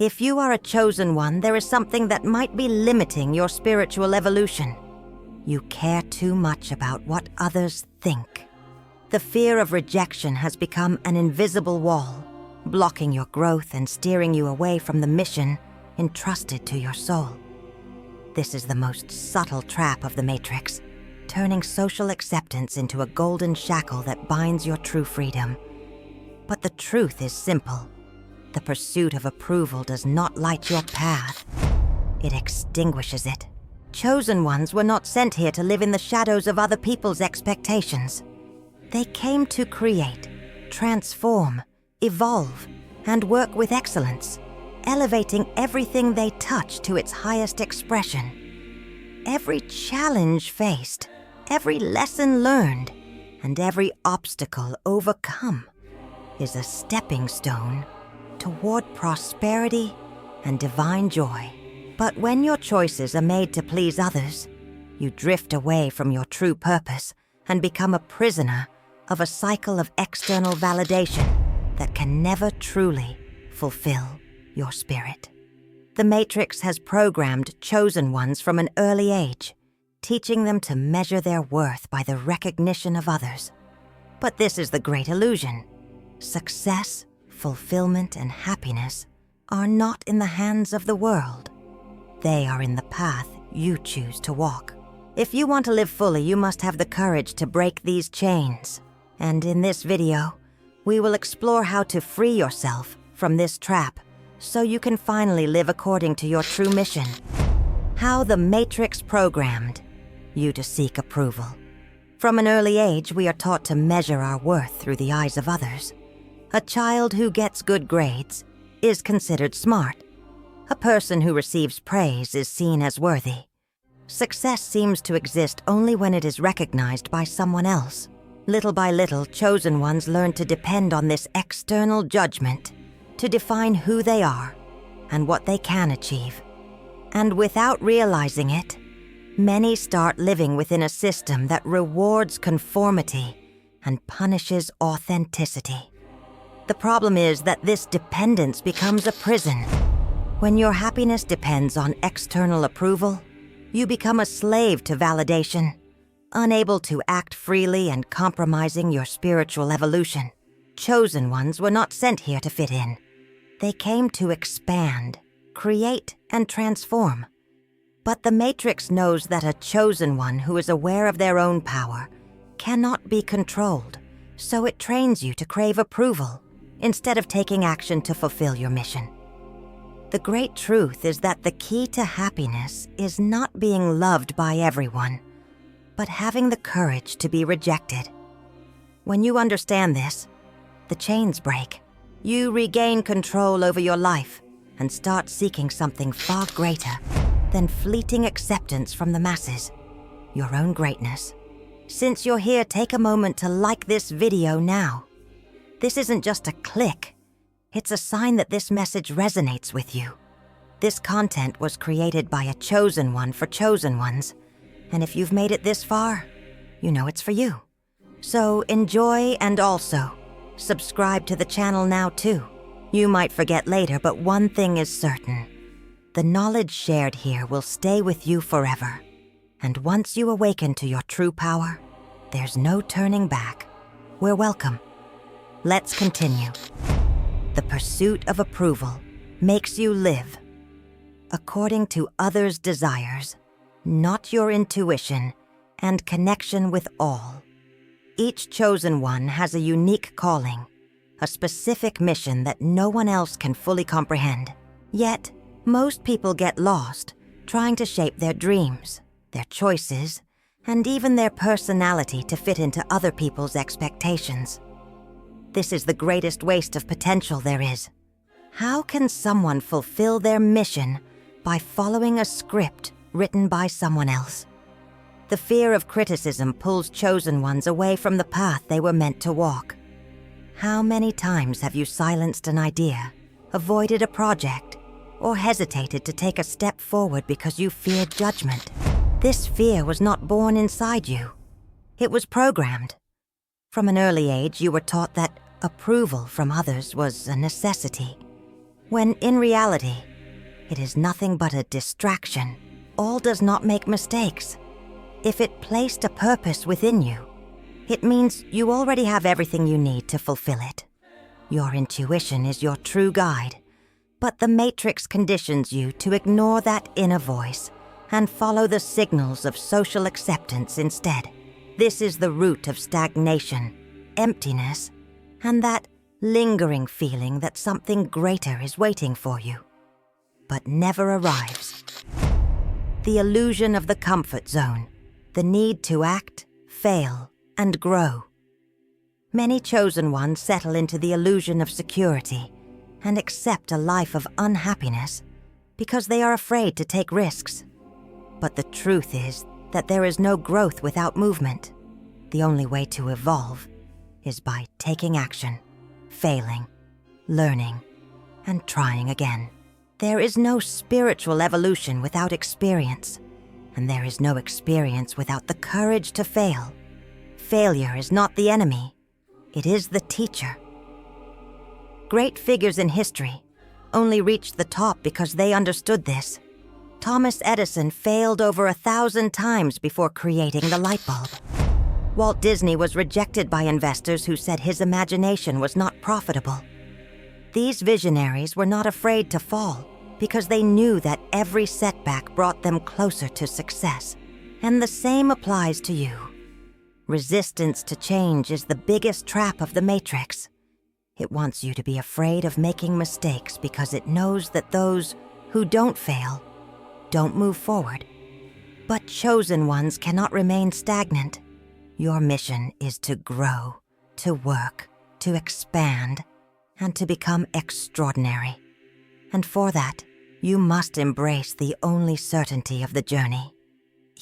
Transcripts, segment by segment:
If you are a chosen one, there is something that might be limiting your spiritual evolution. You care too much about what others think. The fear of rejection has become an invisible wall, blocking your growth and steering you away from the mission entrusted to your soul. This is the most subtle trap of the Matrix, turning social acceptance into a golden shackle that binds your true freedom. But the truth is simple. The pursuit of approval does not light your path. It extinguishes it. Chosen ones were not sent here to live in the shadows of other people's expectations. They came to create, transform, evolve, and work with excellence, elevating everything they touch to its highest expression. Every challenge faced, every lesson learned, and every obstacle overcome is a stepping stone toward prosperity and divine joy. But when your choices are made to please others, you drift away from your true purpose and become a prisoner of a cycle of external validation that can never truly fulfill your spirit. The Matrix has programmed chosen ones from an early age, teaching them to measure their worth by the recognition of others. But this is the great illusion. Success, fulfillment, and happiness are not in the hands of the world. They are in the path you choose to walk. If you want to live fully, you must have the courage to break these chains. And in this video, we will explore how to free yourself from this trap so you can finally live according to your true mission. How the Matrix programmed you to seek approval. From an early age, we are taught to measure our worth through the eyes of others. A child who gets good grades is considered smart. A person who receives praise is seen as worthy. Success seems to exist only when it is recognized by someone else. Little by little, chosen ones learn to depend on this external judgment to define who they are and what they can achieve. And without realizing it, many start living within a system that rewards conformity and punishes authenticity. The problem is that this dependence becomes a prison. When your happiness depends on external approval, you become a slave to validation, unable to act freely and compromising your spiritual evolution. Chosen ones were not sent here to fit in. They came to expand, create, and transform. But the Matrix knows that a chosen one who is aware of their own power cannot be controlled, so it trains you to crave approval instead of taking action to fulfill your mission. The great truth is that the key to happiness is not being loved by everyone, but having the courage to be rejected. When you understand this, the chains break. You regain control over your life and start seeking something far greater than fleeting acceptance from the masses, your own greatness. Since you're here, take a moment to like this video now. This isn't just a click. It's a sign that this message resonates with you. This content was created by a chosen one for chosen ones, and if you've made it this far, you know it's for you. So enjoy and also subscribe to the channel now too. You might forget later, but one thing is certain. The knowledge shared here will stay with you forever. And once you awaken to your true power, there's no turning back. We're welcome. Let's continue. The pursuit of approval makes you live according to others' desires, not your intuition and connection with all. Each chosen one has a unique calling, a specific mission that no one else can fully comprehend. Yet, most people get lost trying to shape their dreams, their choices, and even their personality to fit into other people's expectations. This is the greatest waste of potential there is. How can someone fulfill their mission by following a script written by someone else? The fear of criticism pulls chosen ones away from the path they were meant to walk. How many times have you silenced an idea, avoided a project, or hesitated to take a step forward because you feared judgment? This fear was not born inside you. It was programmed. From an early age, you were taught that approval from others was a necessity. when in reality, it is nothing but a distraction. All does not make mistakes. If it placed a purpose within you, it means you already have everything you need to fulfill it. Your intuition is your true guide, but the Matrix conditions you to ignore that inner voice and follow the signals of social acceptance instead. This is the root of stagnation, emptiness, and that lingering feeling that something greater is waiting for you, but never arrives. The illusion of the comfort zone, the need to act, fail, and grow. Many chosen ones settle into the illusion of security and accept a life of unhappiness because they are afraid to take risks. But the truth is that there is no growth without movement. The only way to evolve is by taking action, failing, learning, and trying again. There is no spiritual evolution without experience, and there is no experience without the courage to fail. Failure is not the enemy, it is the teacher. Great figures in history only reached the top because they understood this. Thomas Edison failed over 1,000 times before creating the light bulb. Walt Disney was rejected by investors who said his imagination was not profitable. These visionaries were not afraid to fall because they knew that every setback brought them closer to success. And the same applies to you. Resistance to change is the biggest trap of the Matrix. It wants you to be afraid of making mistakes because it knows that those who don't fail don't move forward. But chosen ones cannot remain stagnant. Your mission is to grow, to work, to expand, and to become extraordinary. And for that, you must embrace the only certainty of the journey.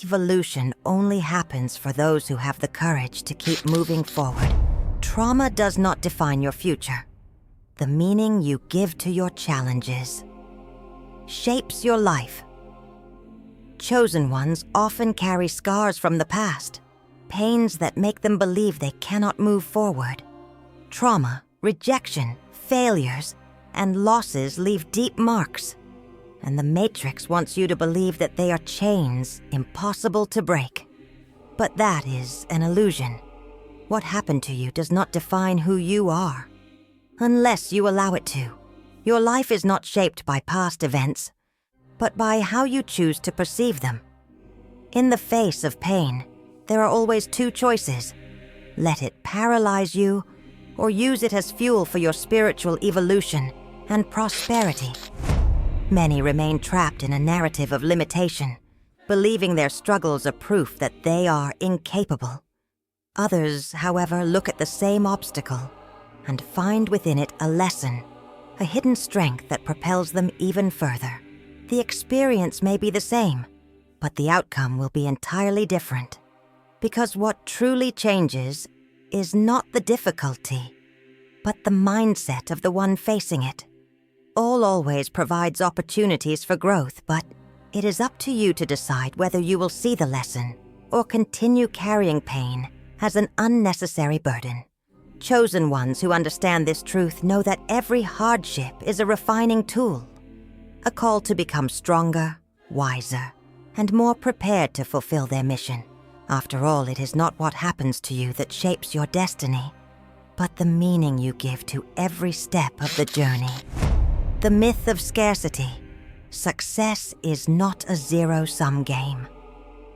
Evolution only happens for those who have the courage to keep moving forward. Trauma does not define your future. The meaning you give to your challenges shapes your life. Chosen ones often carry scars from the past, pains that make them believe they cannot move forward. Trauma, rejection, failures, and losses leave deep marks, and the Matrix wants you to believe that they are chains impossible to break. But that is an illusion. What happened to you does not define who you are, unless you allow it to. Your life is not shaped by past events, but by how you choose to perceive them. In the face of pain, there are always two choices. Let it paralyze you, or use it as fuel for your spiritual evolution and prosperity. Many remain trapped in a narrative of limitation, believing their struggles are proof that they are incapable. Others, however, look at the same obstacle and find within it a lesson, a hidden strength that propels them even further. The experience may be the same, but the outcome will be entirely different. Because what truly changes is not the difficulty, but the mindset of the one facing it. All always provides opportunities for growth, but it is up to you to decide whether you will see the lesson or continue carrying pain as an unnecessary burden. Chosen ones who understand this truth know that every hardship is a refining tool, a call to become stronger, wiser, and more prepared to fulfill their mission. After all, it is not what happens to you that shapes your destiny, but the meaning you give to every step of the journey. The myth of scarcity. Success is not a zero-sum game.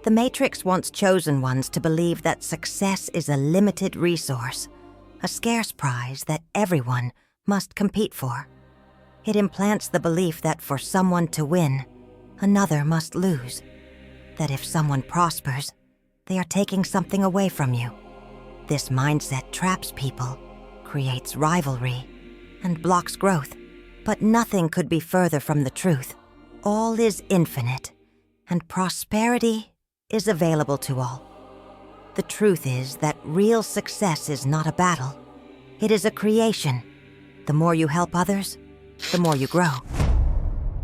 The Matrix wants chosen ones to believe that success is a limited resource, a scarce prize that everyone must compete for. It implants the belief that for someone to win, another must lose. That if someone prospers, they are taking something away from you. This mindset traps people, creates rivalry, and blocks growth. But nothing could be further from the truth. All is infinite, and prosperity is available to all. The truth is that real success is not a battle. It is a creation. The more you help others, the more you grow.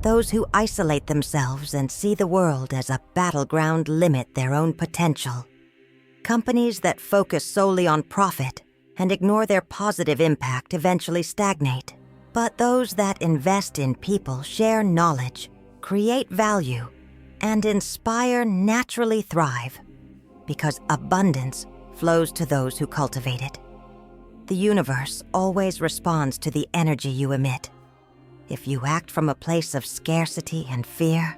Those who isolate themselves and see the world as a battleground limit their own potential. Companies that focus solely on profit and ignore their positive impact eventually stagnate. But those that invest in people share knowledge, create value, and inspire naturally thrive, because abundance flows to those who cultivate it. The universe always responds to the energy you emit. If you act from a place of scarcity and fear,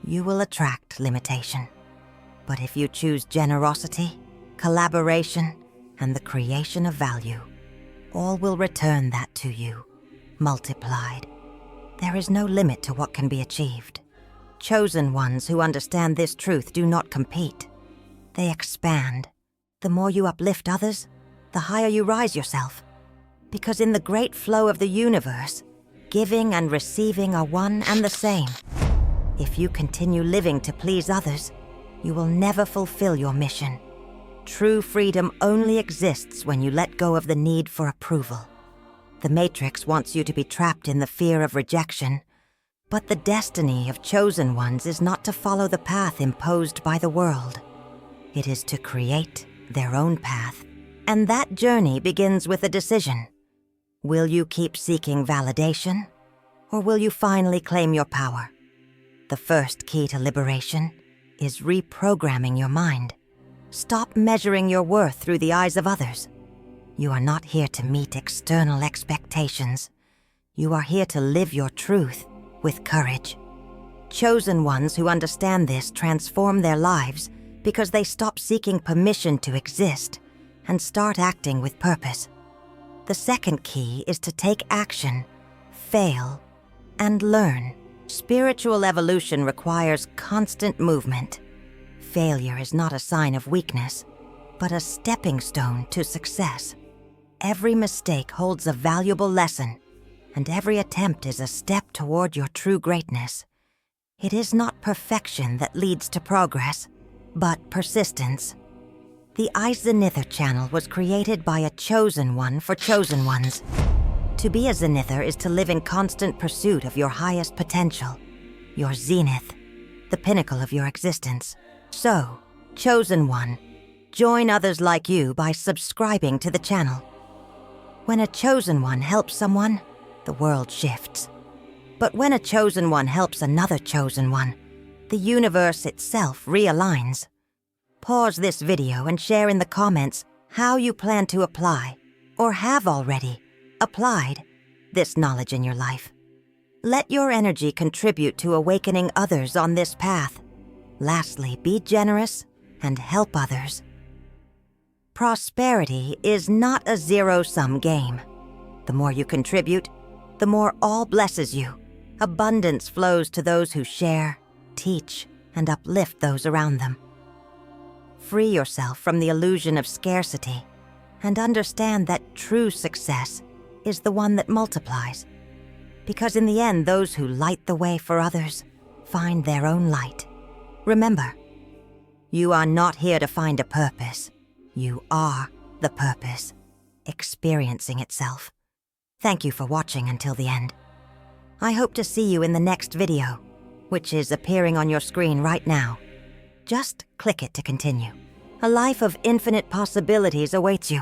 you will attract limitation. But if you choose generosity, collaboration, and the creation of value, all will return that to you, multiplied. There is no limit to what can be achieved. Chosen ones who understand this truth do not compete. They expand. The more you uplift others, the higher you rise yourself. Because in the great flow of the universe, giving and receiving are one and the same. If you continue living to please others, you will never fulfill your mission. True freedom only exists when you let go of the need for approval. The Matrix wants you to be trapped in the fear of rejection, but the destiny of chosen ones is not to follow the path imposed by the world. It is to create their own path, and that journey begins with a decision. Will you keep seeking validation, or will you finally claim your power? The first key to liberation is reprogramming your mind. Stop measuring your worth through the eyes of others. You are not here to meet external expectations. You are here to live your truth with courage. Chosen ones who understand this transform their lives because they stop seeking permission to exist and start acting with purpose. The second key is to take action, fail, and learn. Spiritual evolution requires constant movement. Failure is not a sign of weakness, but a stepping stone to success. Every mistake holds a valuable lesson, and every attempt is a step toward your true greatness. It is not perfection that leads to progress, but persistence. The Zenither channel was created by a chosen one for chosen ones. To be a Zenither is to live in constant pursuit of your highest potential, your zenith, the pinnacle of your existence. So, chosen one, join others like you by subscribing to the channel. When a chosen one helps someone, the world shifts. But when a chosen one helps another chosen one, the universe itself realigns. Pause this video and share in the comments how you plan to apply, or have already applied, this knowledge in your life. Let your energy contribute to awakening others on this path. Lastly, be generous and help others. Prosperity is not a zero-sum game. The more you contribute, the more all blesses you. Abundance flows to those who share, teach, and uplift those around them. Free yourself from the illusion of scarcity and understand that true success is the one that multiplies. Because in the end, those who light the way for others find their own light. Remember, you are not here to find a purpose. You are the purpose, experiencing itself. Thank you for watching until the end. I hope to see you in the next video, which is appearing on your screen right now. Just click it to continue. A life of infinite possibilities awaits you.